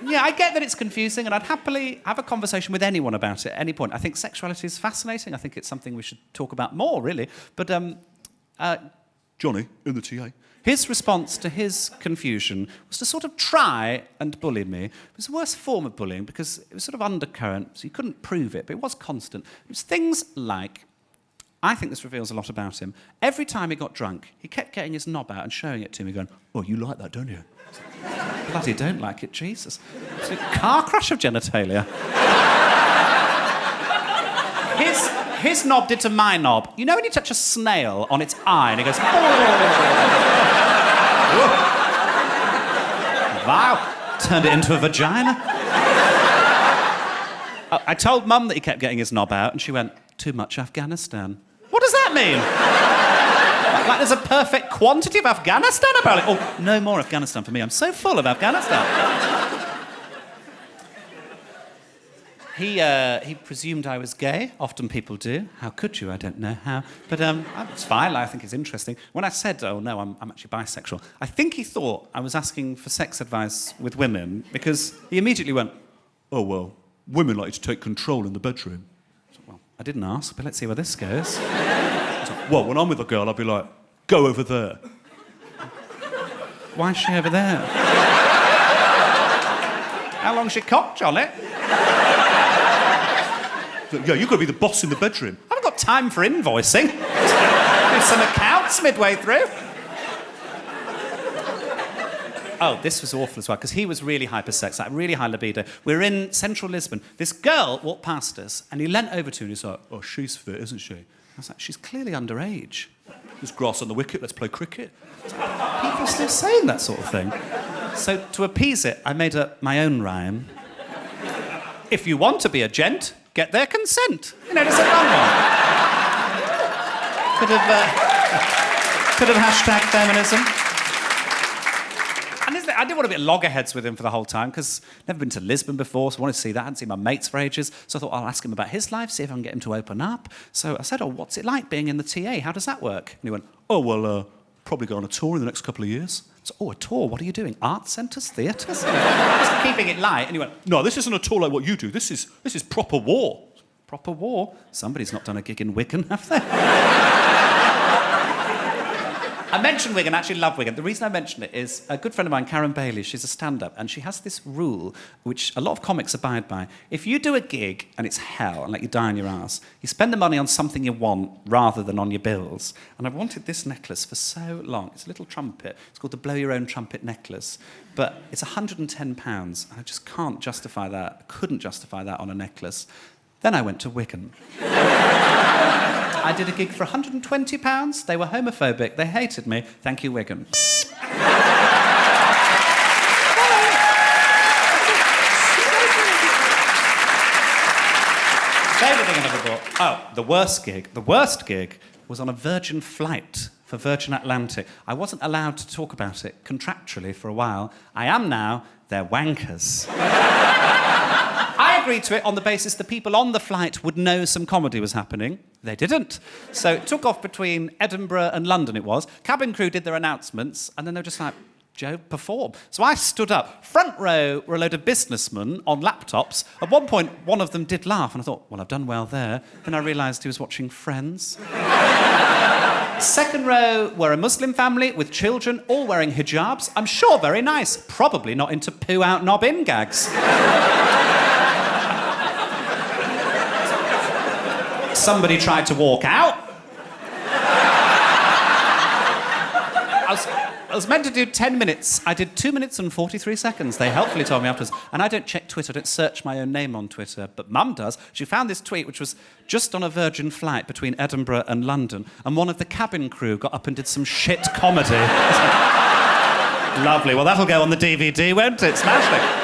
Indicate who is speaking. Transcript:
Speaker 1: Yeah, I get that it's confusing, and I'd happily have a conversation with anyone about it at any point. I think sexuality is fascinating. I think it's something we should talk about more, really. But Johnny, in the TA, his response to his confusion was to sort of try and bully me. It was the worst form of bullying because it was sort of undercurrent, so you couldn't prove it, but it was constant. It was things like, I think this reveals a lot about him. Every time he got drunk, he kept getting his knob out and showing it to me, going, "Oh, you like that, don't you?" Bloody don't like it, Jesus. It's a car crash of genitalia. His knob did to my knob. You know when you touch a snail on its eye and it goes... Wow. Turned it into a vagina. I told Mum that he kept getting his knob out and she went, "Too much Afghanistan." What does that mean? Like there's a perfect quantity of Afghanistan about it. Oh, no more Afghanistan for me. I'm so full of Afghanistan. He presumed I was gay. Often people do. How could you? I don't know how. But it's fine. I think it's interesting. When I said, "Oh, no, I'm actually bisexual," I think he thought I was asking for sex advice with women because he immediately went, "Oh, well, women like to take control in the bedroom." I said, "Well, I didn't ask, but let's see where this goes." I said, "Well, when I'm with a girl, I'll be like, go over there." Why is she over there? How long's your cock, Johnny? "Yeah, you've got to be the boss in the bedroom." I haven't got time for invoicing. Do some accounts midway through. Oh, this was awful as well, because he was really hypersex, like really high libido. We were in central Lisbon. This girl walked past us, and he leant over to her and he's like, "Oh, she's fit, isn't she?" I was like, "She's clearly underage." "There's grass on the wicket, let's play cricket." People are still saying that sort of thing. So to appease it, I made up my own rhyme. "If you want to be a gent, get their consent." You know, just a fun one. Could have hashtag feminism. And I didn't want to be at loggerheads with him for the whole time because I've never been to Lisbon before, so I wanted to see that. I hadn't seen my mates for ages, so I thought I'll ask him about his life, see if I can get him to open up. So I said, "Oh, what's it like being in the TA? How does that work?" And he went, "Oh, well, probably go on a tour in the next couple of years." So, "Oh, a tour? What are you doing? Art centres? Theatres?" Just keeping it light. And he went, "No, this isn't a tour like what you do. This is proper war." Proper war? Somebody's not done a gig in Wigan, have they? I mentioned Wigan, I actually love Wigan. The reason I mention it is a good friend of mine, Karen Bailey, she's a stand-up, and she has this rule, which a lot of comics abide by. If you do a gig and it's hell, and like you die on your ass, you spend the money on something you want rather than on your bills. And I've wanted this necklace for so long. It's a little trumpet. It's called the Blow Your Own Trumpet necklace. But it's £110, and I just can't justify that. I couldn't justify that on a necklace. Then I went to Wigan. I did a gig for £120. They were homophobic. They hated me. Thank you, Wigan. Favourite thing I've ever bought. Oh, the worst gig. The worst gig was on a Virgin flight for Virgin Atlantic. I wasn't allowed to talk about it contractually for a while. I am now. They're wankers. I agreed to it on the basis the people on the flight would know some comedy was happening. They didn't. So it took off between Edinburgh and London, it was. Cabin crew did their announcements, and then they were just like, "Joe, perform." So I stood up. Front row were a load of businessmen on laptops. At one point, one of them did laugh, and I thought, well, I've done well there. Then I realised he was watching Friends. Second row were a Muslim family with children, all wearing hijabs. I'm sure very nice. Probably not into poo-out knob-in gags. Somebody tried to walk out. I was meant to do 10 minutes. I did 2 minutes and 43 seconds. They helpfully told me afterwards. And I don't check Twitter. I don't search my own name on Twitter. But Mum does. She found this tweet, which was just on a Virgin flight between Edinburgh and London. And one of the cabin crew got up and did some shit comedy. Lovely. Well, that'll go on the DVD, won't it? Smashing.